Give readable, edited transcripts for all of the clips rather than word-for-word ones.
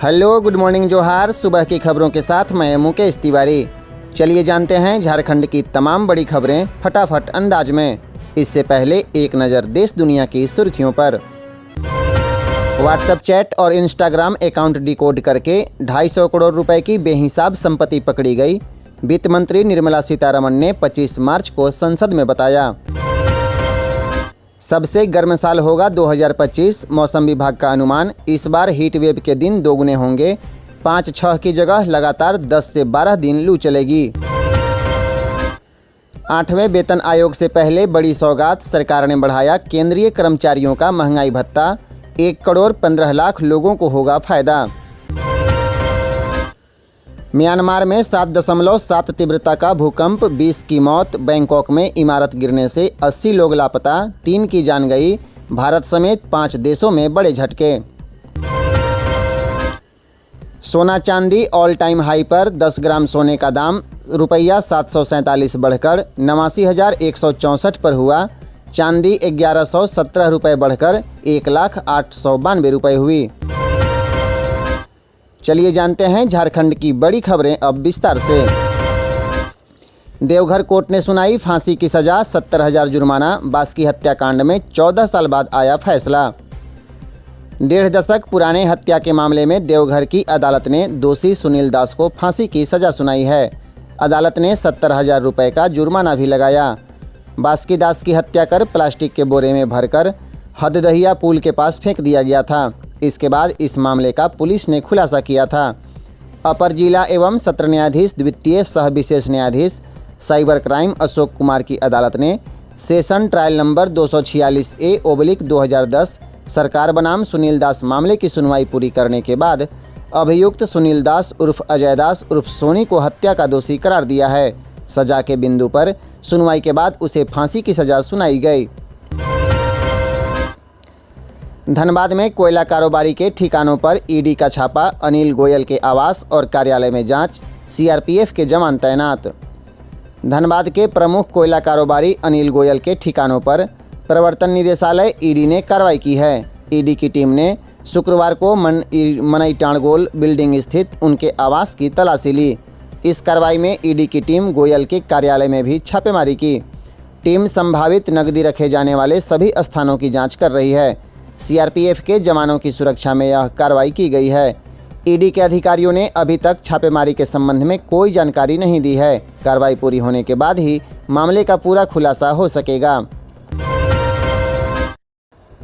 Hello, good morning, जोहार। सुबह की खबरों के साथ मैं मुकेश तिवारी। चलिए जानते हैं झारखंड की तमाम बड़ी खबरें फटाफट अंदाज में। इससे पहले एक नज़र देश दुनिया की सुर्खियों पर। व्हाट्सएप चैट और इंस्टाग्राम अकाउंट डिकोड करके 250 करोड़ रुपए की बेहिसाब संपत्ति पकड़ी गई। वित्त मंत्री निर्मला सीतारमण ने 25 मार्च को संसद में बताया। सबसे गर्म साल होगा 2025, मौसम विभाग का अनुमान। इस बार हीट वेव के दिन दोगुने होंगे। 5-6 की जगह लगातार 10 से 12 दिन लू चलेगी। 8वें वेतन आयोग से पहले बड़ी सौगात, सरकार ने बढ़ाया केंद्रीय कर्मचारियों का महंगाई भत्ता। 1 करोड़ 15 लाख लोगों को होगा फायदा। म्यांमार में 7.7 तीव्रता का भूकंप, 20 की मौत। बैंकॉक में इमारत गिरने से 80 लोग लापता, 3 की जान गई। भारत समेत 5 देशों में बड़े झटके। सोना चांदी ऑल टाइम हाई पर। 10 ग्राम सोने का दाम रुपया 747 बढ़कर 89,164 पर हुआ। चांदी 1117 रुपये बढ़कर 1,0892 रुपये हुई। चलिए जानते हैं झारखंड की बड़ी खबरें अब विस्तार से। देवघर कोर्ट ने सुनाई फांसी की सजा, 70,000 जुर्माना। बास्की हत्याकांड में 14 साल बाद आया फैसला। 1.5 दशक पुराने हत्या के मामले में देवघर की अदालत ने दोषी सुनील दास को फांसी की सजा सुनाई है। अदालत ने 70,000 रुपये का जुर्माना भी लगाया। बास्की दास की हत्या कर प्लास्टिक के बोरे में भरकर हददहिया पुल के पास फेंक दिया गया था। इसके बाद इस मामले का पुलिस ने खुलासा किया था। अपर जिला एवं सत्र न्यायाधीश द्वितीय सह विशेष न्यायाधीश साइबर क्राइम अशोक कुमार की अदालत ने सेशन ट्रायल नंबर 246A/2010 सरकार बनाम सुनील दास मामले की सुनवाई पूरी करने के बाद अभियुक्त सुनील दास उर्फ अजय दास उर्फ सोनी को हत्या का दोषी करार दिया है। सजा के बिंदु पर सुनवाई के बाद उसे फांसी की सजा सुनाई गई। धनबाद में कोयला कारोबारी के ठिकानों पर ईडी का छापा, अनिल गोयल के आवास और कार्यालय में जांच, सीआरपीएफ के जवान तैनात। धनबाद के प्रमुख कोयला कारोबारी अनिल गोयल के ठिकानों पर प्रवर्तन निदेशालय ईडी ने कार्रवाई की है। ईडी की टीम ने शुक्रवार को मनई टाणगोल बिल्डिंग स्थित उनके आवास की तलाशी ली। इस कार्रवाई में ईडी की टीम गोयल के कार्यालय में भी छापेमारी की। टीम संभावित नकदी रखे जाने वाले सभी स्थानों की जाँच कर रही है। सीआरपीएफ के जवानों की सुरक्षा में यह कार्रवाई की गई है। ईडी के अधिकारियों ने अभी तक छापेमारी के संबंध में कोई जानकारी नहीं दी है। कार्रवाई पूरी होने के बाद ही मामले का पूरा खुलासा हो सकेगा।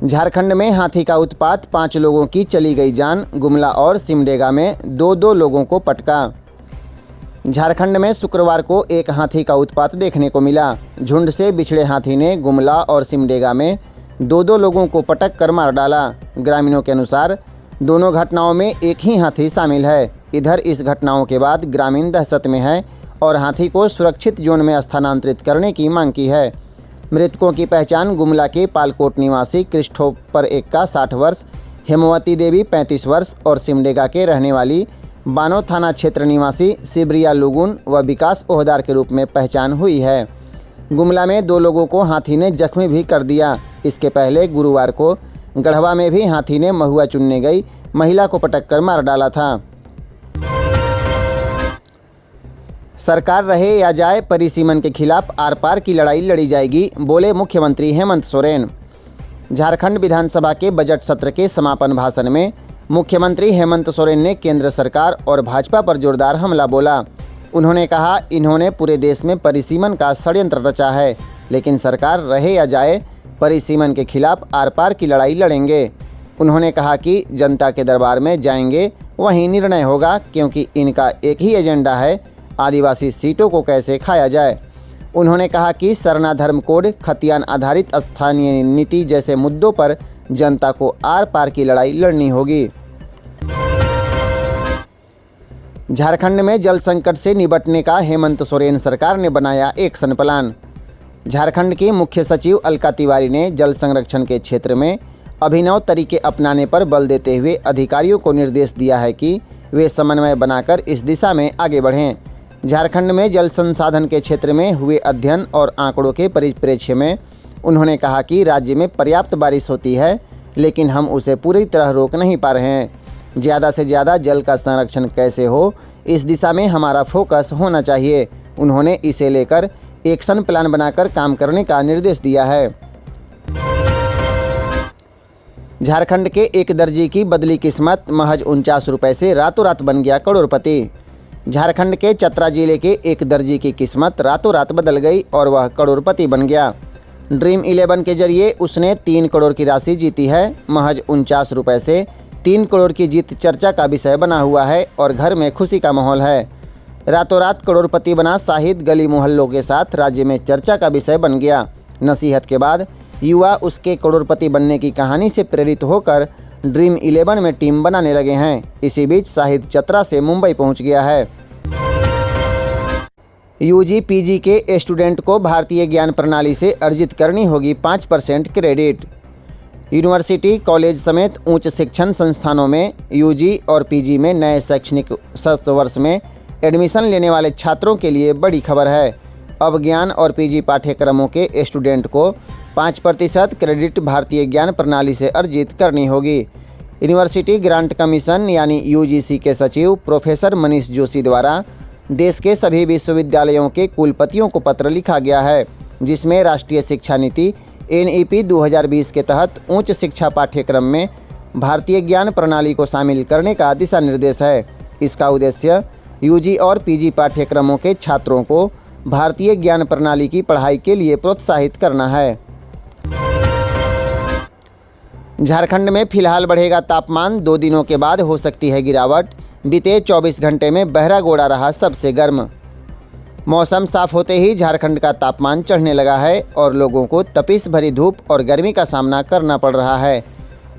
झारखंड में हाथी का उत्पात, 5 लोगों की चली गई जान। गुमला और सिमडेगा में 2-2 लोगों को पटका। झारखंड में शुक्रवार को एक हाथी का उत्पात देखने को मिला। झुंड से बिछड़े हाथी ने गुमला और सिमडेगा में 2-2 लोगों को पटक कर मार डाला। ग्रामीणों के अनुसार दोनों घटनाओं में एक ही हाथी शामिल है। इधर इस घटनाओं के बाद ग्रामीण दहशत में है और हाथी को सुरक्षित जोन में स्थानांतरित करने की मांग की है। मृतकों की पहचान गुमला के पालकोट निवासी क्रिस्टोफर एक्का 60 वर्ष, हेमवती देवी 35 वर्ष और सिमडेगा के रहने वाली बानो थाना क्षेत्र निवासी सिबरिया लुगुन व विकास ओहदार के रूप में पहचान हुई है। गुमला में 2 लोगों को हाथी ने जख्मी भी कर दिया। इसके पहले गुरुवार को गढ़वा में भी हाथी ने महुआ चुनने गई महिला को पटक कर मार डाला था। सरकार रहे या जाए, परिसीमन के खिलाफ आर पार की लड़ाई लड़ी जाएगी, बोले मुख्यमंत्री हेमंत सोरेन। झारखंड विधानसभा के बजट सत्र के समापन भाषण में मुख्यमंत्री हेमंत सोरेन ने केंद्र सरकार और भाजपा पर जोरदार हमला बोला। उन्होंने कहा, इन्होंने पूरे देश में परिसीमन का षड्यंत्र रचा है, लेकिन सरकार रहे या जाए, परिसीमन के खिलाफ आर पार की लड़ाई लड़ेंगे। उन्होंने कहा कि जनता के दरबार में जाएंगे, वहीं निर्णय होगा, क्योंकि इनका एक ही एजेंडा है, आदिवासी सीटों को कैसे खाया जाए। उन्होंने कहा कि सरना धर्म कोड, खतियान आधारित स्थानीय नीति जैसे मुद्दों पर जनता को आर पार की लड़ाई लड़नी होगी। झारखंड में जल संकट से निपटने का हेमंत सोरेन सरकार ने बनाया एक्शन प्लान। झारखंड की मुख्य सचिव अलका तिवारी ने जल संरक्षण के क्षेत्र में अभिनव तरीके अपनाने पर बल देते हुए अधिकारियों को निर्देश दिया है कि वे समन्वय बनाकर इस दिशा में आगे बढ़ें। झारखंड में जल संसाधन के क्षेत्र में हुए अध्ययन और आंकड़ों के परिप्रेक्ष्य में उन्होंने कहा कि राज्य में पर्याप्त बारिश होती है, लेकिन हम उसे पूरी तरह रोक नहीं पा रहे हैं। ज़्यादा से ज़्यादा जल का संरक्षण कैसे हो, इस दिशा में हमारा फोकस होना चाहिए। उन्होंने इसे लेकर एक्शन प्लान बनाकर काम करने का निर्देश दिया है। झारखंड के एक दर्जी की बदली किस्मत, महज 49 रुपये से रातों रात बन गया करोड़पति। झारखंड के चतरा जिले के एक दर्जी की किस्मत रातों रात बदल गई और वह करोड़पति बन गया। ड्रीम 11 के जरिए उसने 3 करोड़ की राशि जीती है। महज 49 रुपये से 3 करोड़ की जीत चर्चा का विषय बना हुआ है और घर में खुशी का माहौल है। रातों रात करोड़पति बना शाहिद गली मोहल्लों के साथ राज्य में चर्चा का विषय बन गया। नसीहत के बाद युवा उसके करोड़पति बनने की कहानी से प्रेरित होकर ड्रीम 11 में टीम बनाने लगे हैं। इसी बीच शाहिद चतरा से मुंबई पहुंच गया है। यूजी पीजी के स्टूडेंट को भारतीय ज्ञान प्रणाली से अर्जित करनी होगी 5% क्रेडिट। यूनिवर्सिटी, कॉलेज समेत उच्च शिक्षण संस्थानों में यूजी और पीजी में नए शैक्षणिक वर्ष में एडमिशन लेने वाले छात्रों के लिए बड़ी खबर है। अब ज्ञान और पीजी पाठ्यक्रमों के स्टूडेंट को 5% क्रेडिट भारतीय ज्ञान प्रणाली से अर्जित करनी होगी। यूनिवर्सिटी ग्रांट कमीशन यानी यूजीसी के सचिव प्रोफेसर मनीष जोशी द्वारा देश के सभी विश्वविद्यालयों के कुलपतियों को पत्र लिखा गया है, जिसमें राष्ट्रीय शिक्षा नीति NEP 2020 के तहत उच्च शिक्षा पाठ्यक्रम में भारतीय ज्ञान प्रणाली को शामिल करने का दिशा निर्देश है। इसका उद्देश्य यूजी और पीजी पाठ्यक्रमों के छात्रों को भारतीय ज्ञान प्रणाली की पढ़ाई के लिए प्रोत्साहित करना है। झारखंड में फिलहाल बढ़ेगा तापमान, 2 दिनों के बाद हो सकती है गिरावट। बीते 24 घंटे में बहरागोड़ा रहा सबसे गर्म। मौसम साफ होते ही झारखंड का तापमान चढ़ने लगा है और लोगों को तपिश भरी धूप और गर्मी का सामना करना पड़ रहा है।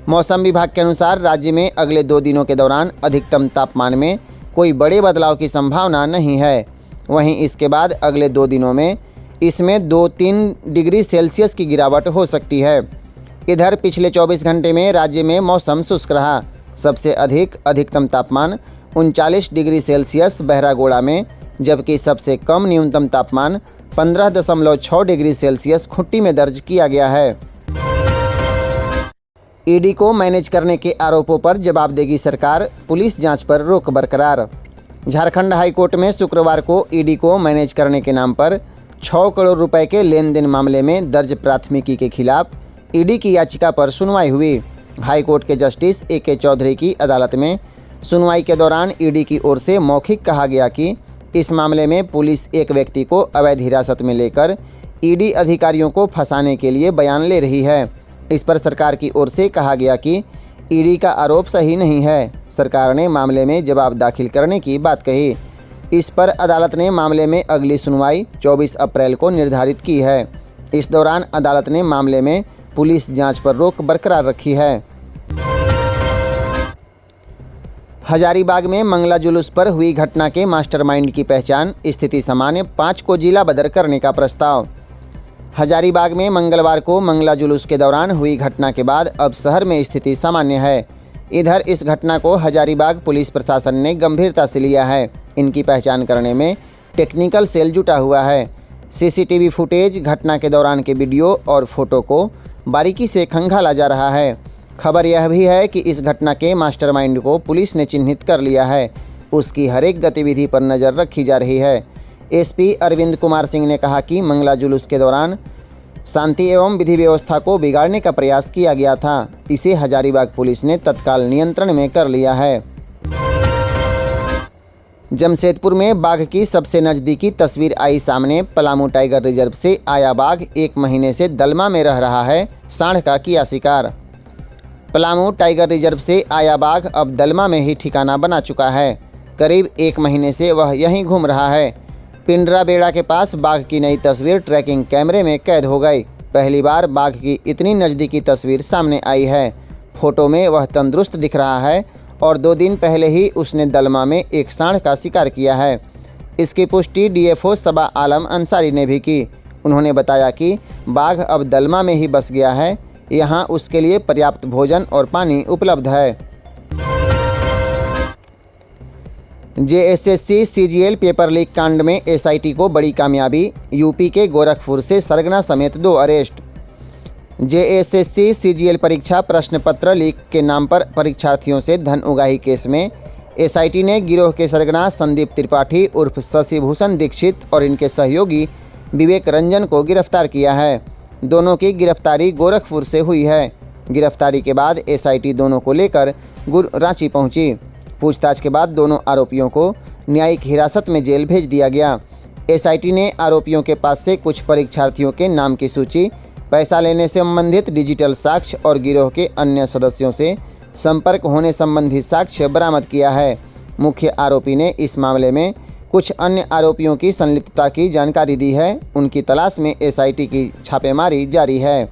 मौसम विभाग के अनुसार राज्य में अगले 2 दिनों के दौरान अधिकतम तापमान में कोई बड़े बदलाव की संभावना नहीं है। वहीं इसके बाद अगले 2 दिनों में इसमें 2-3 डिग्री सेल्सियस की गिरावट हो सकती है। इधर पिछले 24 घंटे में राज्य में मौसम शुष्क रहा। सबसे अधिकतम तापमान 39 डिग्री सेल्सियस बहरागोड़ा में, जबकि सबसे कम न्यूनतम तापमान 15.6 डिग्री सेल्सियस खुट्टी में दर्ज किया गया है। ईडी को मैनेज करने के आरोपों पर जवाब देगी सरकार, पुलिस जांच पर रोक बरकरार। झारखंड हाईकोर्ट में शुक्रवार को ईडी को मैनेज करने के नाम पर 6 करोड़ रुपए के लेन देन मामले में दर्ज प्राथमिकी के खिलाफ ईडी की याचिका पर सुनवाई हुई। हाईकोर्ट के जस्टिस AK चौधरी की अदालत में सुनवाई के दौरान ईडी की ओर से मौखिक कहा गया कि इस मामले में पुलिस एक व्यक्ति को अवैध हिरासत में लेकर ईडी अधिकारियों को फंसाने के लिए बयान ले रही है। इस पर सरकार की ओर से कहा गया कि ईडी का आरोप सही नहीं है। सरकार ने मामले में जवाब दाखिल करने की बात कही। इस पर अदालत ने मामले में अगली सुनवाई 24 अप्रैल को निर्धारित की है। इस दौरान अदालत ने मामले में पुलिस जांच पर रोक बरकरार रखी है। हजारीबाग में मंगला जुलूस पर हुई घटना के मास्टरमाइंड की पहचान, स्थिति सामान्य, 5 को जिला बदर करने का प्रस्ताव। हजारीबाग में मंगलवार को मंगला जुलूस के दौरान हुई घटना के बाद अब शहर में स्थिति सामान्य है। इधर इस घटना को हजारीबाग पुलिस प्रशासन ने गंभीरता से लिया है। इनकी पहचान करने में टेक्निकल सेल जुटा हुआ है। CCTV फुटेज, घटना के दौरान के वीडियो और फोटो को बारीकी से खंगाला जा रहा है। खबर यह भी है कि इस घटना के मास्टरमाइंड को पुलिस ने चिन्हित कर लिया है। उसकी हर एक गतिविधि पर नज़र रखी जा रही है। SP अरविंद कुमार सिंह ने कहा कि मंगला जुलूस के दौरान शांति एवं विधि व्यवस्था को बिगाड़ने का प्रयास किया गया था। इसे हजारीबाग पुलिस ने तत्काल नियंत्रण में कर लिया है। जमशेदपुर में बाघ की सबसे नज़दीकी तस्वीर आई सामने। पलामू टाइगर रिजर्व से आया बाघ 1 महीने से दलमा में रह रहा है, सांड का किया शिकार। पलामू टाइगर रिजर्व से आया बाघ अब दलमा में ही ठिकाना बना चुका है। करीब 1 महीने से वह यहीं घूम रहा है। पिंडरा बेड़ा के पास बाघ की नई तस्वीर ट्रैकिंग कैमरे में कैद हो गई। पहली बार बाघ की इतनी नज़दीकी तस्वीर सामने आई है। फोटो में वह तंदुरुस्त दिख रहा है और 2 दिन पहले ही उसने दलमा में एक सांड का शिकार किया है। इसकी पुष्टि DFO सबा आलम अंसारी ने भी की। उन्होंने बताया कि बाघ अब दलमा में ही बस गया है। यहाँ उसके लिए पर्याप्त भोजन और पानी उपलब्ध है। JSSC CGL पेपर लीक कांड में SIT को बड़ी कामयाबी। यूपी के गोरखपुर से सरगना समेत 2 अरेस्ट। जेएसएससी सीजीएल परीक्षा प्रश्न पत्र लीक के नाम पर परीक्षार्थियों से धन उगाही केस में एसआईटी ने गिरोह के सरगना संदीप त्रिपाठी उर्फ शशि भूषण दीक्षित और इनके सहयोगी विवेक रंजन को गिरफ्तार किया है। दोनों की गिरफ्तारी गोरखपुर से हुई है। गिरफ्तारी के बाद एसआईटी दोनों को लेकर रांची पहुंची। पूछताछ के बाद दोनों आरोपियों को न्यायिक हिरासत में जेल भेज दिया गया। एसआईटी ने आरोपियों के पास से कुछ परीक्षार्थियों के नाम की सूची, पैसा लेने से संबंधित डिजिटल साक्ष्य और गिरोह के अन्य सदस्यों से संपर्क होने संबंधी साक्ष्य बरामद किया है। मुख्य आरोपी ने इस मामले में कुछ अन्य आरोपियों की संलिप्तता की जानकारी दी है। उनकी तलाश में एसआईटी की छापेमारी जारी है।